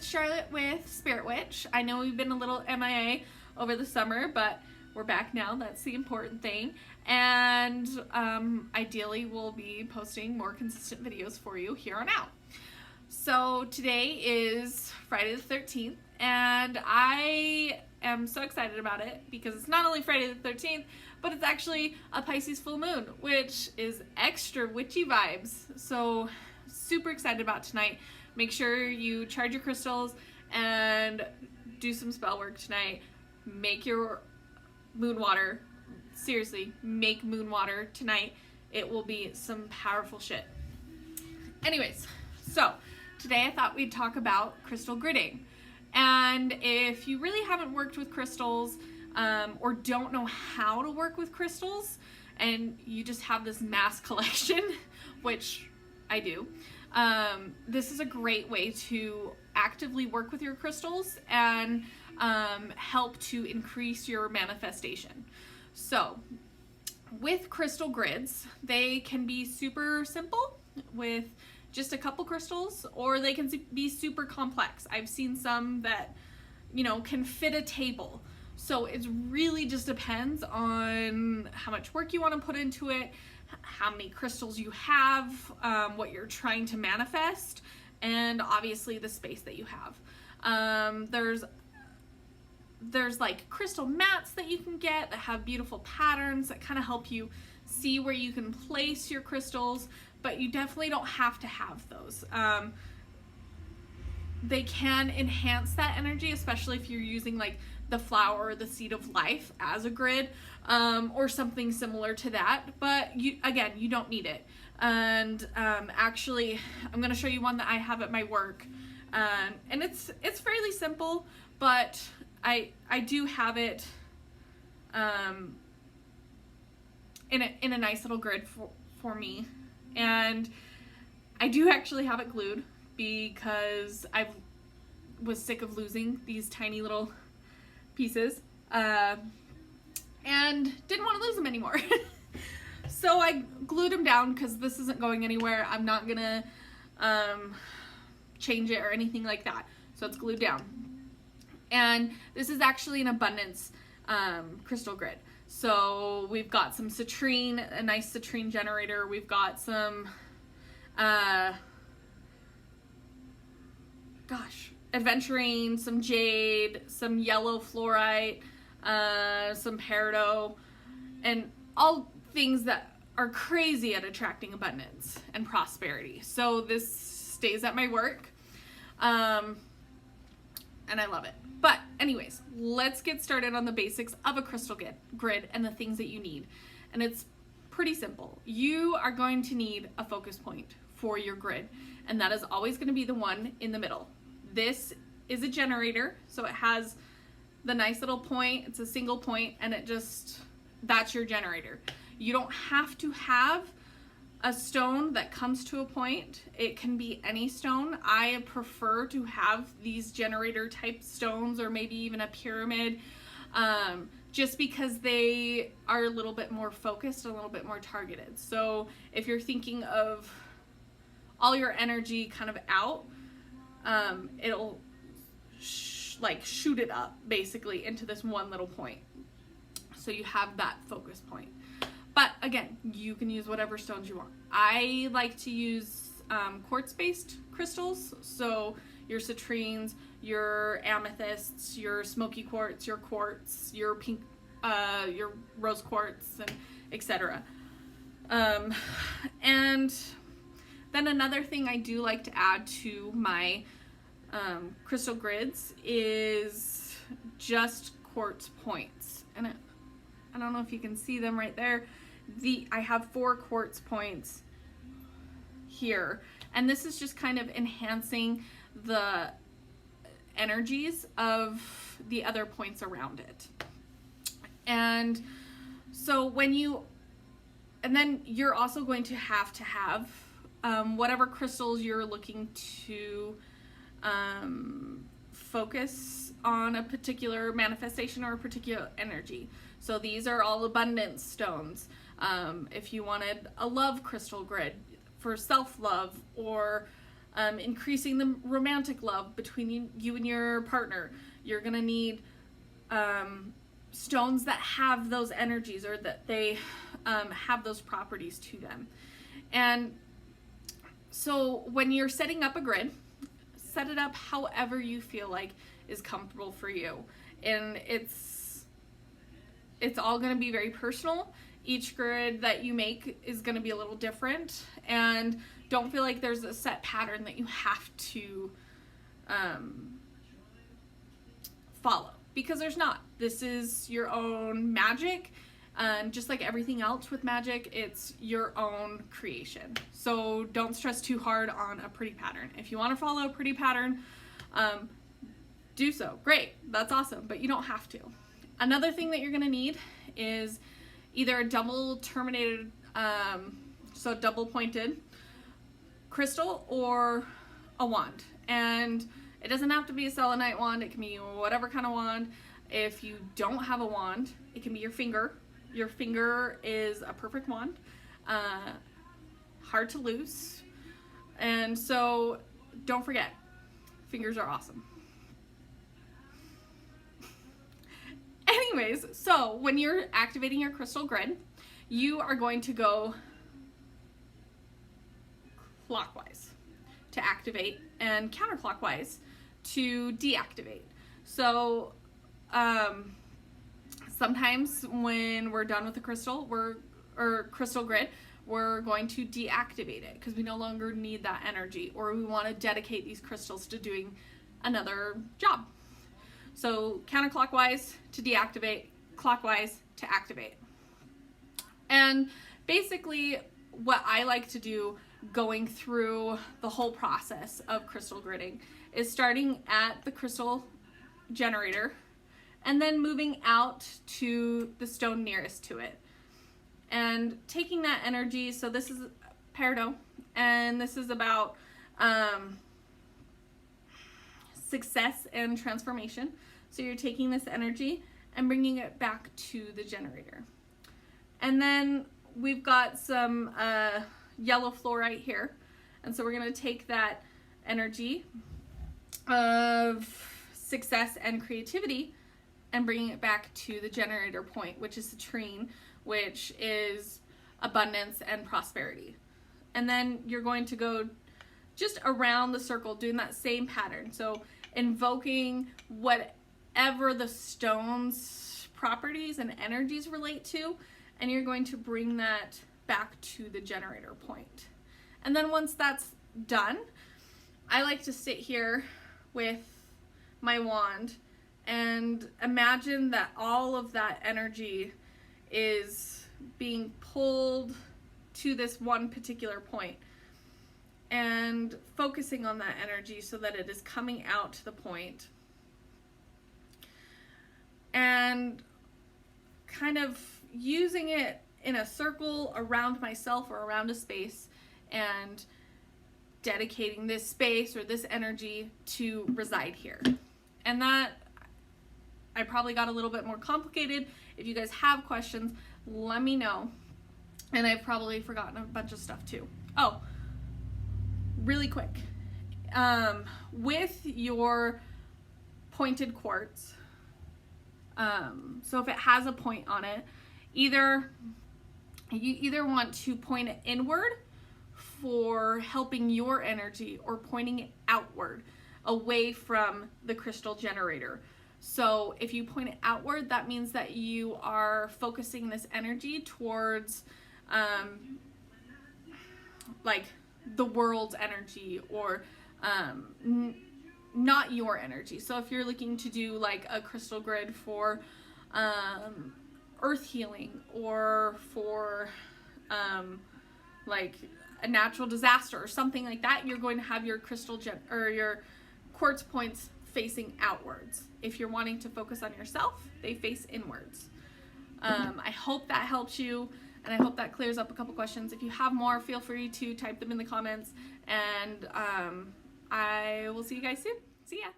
it's Charlotte with Spirit Witch. I know we've been a little MIA over the summer, but we're back now. That's the important thing. And ideally we'll be posting more consistent videos for you here on out. So today is Friday the 13th, and I am so excited about it because it's not only Friday the 13th, but it's actually a Pisces full moon, which is extra witchy vibes. So super excited about tonight. Make sure you charge your crystals and do some spell work tonight. Make your moon water. Seriously, make moon water tonight. It will be some powerful shit. Anyways, so today I thought we'd talk about crystal gridding. And if you really haven't worked with crystals or don't know how to work with crystals, and you just have this mass collection, which I do, this is a great way to actively work with your crystals and help to increase your manifestation. So with crystal grids, they can be super simple with just a couple crystals, or they can be super complex. I've seen some that, you know, can fit a table. So it really just depends on how much work you want to put into it, how many crystals you have, what you're trying to manifest, and obviously the space that you have. There's like crystal mats that you can get that have beautiful patterns that kind of help you see where you can place your crystals, but you definitely don't have to have those. They can enhance that energy, especially if you're using like the flower or the seed of life as a grid, or something similar to that, but you don't need it. And actually I'm going to show you one that I have at my work, and it's fairly simple, but I do have it in a nice little grid for me, and I do actually have it glued because I was sick of losing these tiny little pieces and didn't want to lose them anymore. So I glued them down because this isn't going anywhere. I'm not gonna change it or anything like that, so it's glued down. And this is actually an abundance crystal grid. So we've got some citrine, a nice citrine generator. We've got some aventurine, some jade, some yellow fluorite, some peridot, and all things that are crazy at attracting abundance and prosperity. So this stays at my work, and I love it. But anyways, let's get started on the basics of a crystal grid and the things that you need. And it's pretty simple. You are going to need a focus point for your grid, and that is always going to be the one in the middle. This is a generator, so it has the nice little point. It's a single point, and that's your generator. You don't have to have a stone that comes to a point. It can be any stone. I prefer to have these generator type stones, or maybe even a pyramid, just because they are a little bit more focused, a little bit more targeted. So if you're thinking of all your energy kind of out, it'll shoot it up basically into this one little point. So you have that focus point. But again, you can use whatever stones you want. I like to use quartz-based crystals, so your citrines, your amethysts, your smoky quartz, your quartz, your pink, your rose quartz, and etc. And then another thing I do like to add to my crystal grids is just quartz points, and I don't know if you can see them right there. I have 4 quartz points here, and this is just kind of enhancing the energies of the other points around it. And so then you're also going to have whatever crystals you're looking to focus on a particular manifestation or a particular energy. So these are all abundance stones. If you wanted a love crystal grid for self-love, or increasing the romantic love between you and your partner. You're going to need stones that have those energies, or that they have those properties to them. And so when you're setting up a grid, set it up however you feel like is comfortable for you. And it's all going to be very personal. Each grid that you make is going to be a little different, and don't feel like there's a set pattern that you have to follow, because there's not. This is your own magic, and just like everything else with magic, it's your own creation. So don't stress too hard on a pretty pattern. If you want to follow a pretty pattern, do so. Great, that's awesome, but you don't have to. Another thing that you're going to need is either a double terminated, so double pointed crystal, or a wand. And it doesn't have to be a selenite wand, it can be whatever kind of wand. If you don't have a wand, it can be your finger. Your finger is a perfect wand, hard to lose. And so don't forget, fingers are awesome. Anyways, so when you're activating your crystal grid, you are going to go clockwise to activate and counterclockwise to deactivate. So sometimes when we're done with the crystal, crystal grid, we're going to deactivate it because we no longer need that energy, or we want to dedicate these crystals to doing another job. So counterclockwise to deactivate, clockwise to activate. And basically what I like to do going through the whole process of crystal gridding is starting at the crystal generator and then moving out to the stone nearest to it. And taking that energy, so this is peridot, and this is about success and transformation. So you're taking this energy and bringing it back to the generator. And then we've got some yellow fluorite here. And so we're going to take that energy of success and creativity and bringing it back to the generator point, which is citrine, which is abundance and prosperity. And then you're going to go just around the circle doing that same pattern. So invoking whatever the stone's properties and energies relate to, and you're going to bring that back to the generator point. And then once that's done, I like to sit here with my wand and imagine that all of that energy is being pulled to this one particular point, and focusing on that energy so that it is coming out to the point, and kind of using it in a circle around myself or around a space, and dedicating this space or this energy to reside here. And that, I probably got a little bit more complicated. If you guys have questions, let me know. And I've probably forgotten a bunch of stuff too. Oh, really quick. With your pointed quartz, so if it has a point on it, you either want to point it inward for helping your energy, or pointing it outward away from the crystal generator. So if you point it outward, that means that you are focusing this energy towards like the world's energy, or not your energy. So if you're looking to do like a crystal grid for earth healing, or for like a natural disaster or something like that, you're going to have your crystal or your quartz points facing outwards. If you're wanting to focus on yourself, they face inwards. I hope that helps you, and I hope that clears up a couple questions. If you have more, feel free to type them in the comments, and I will see you guys soon. See ya.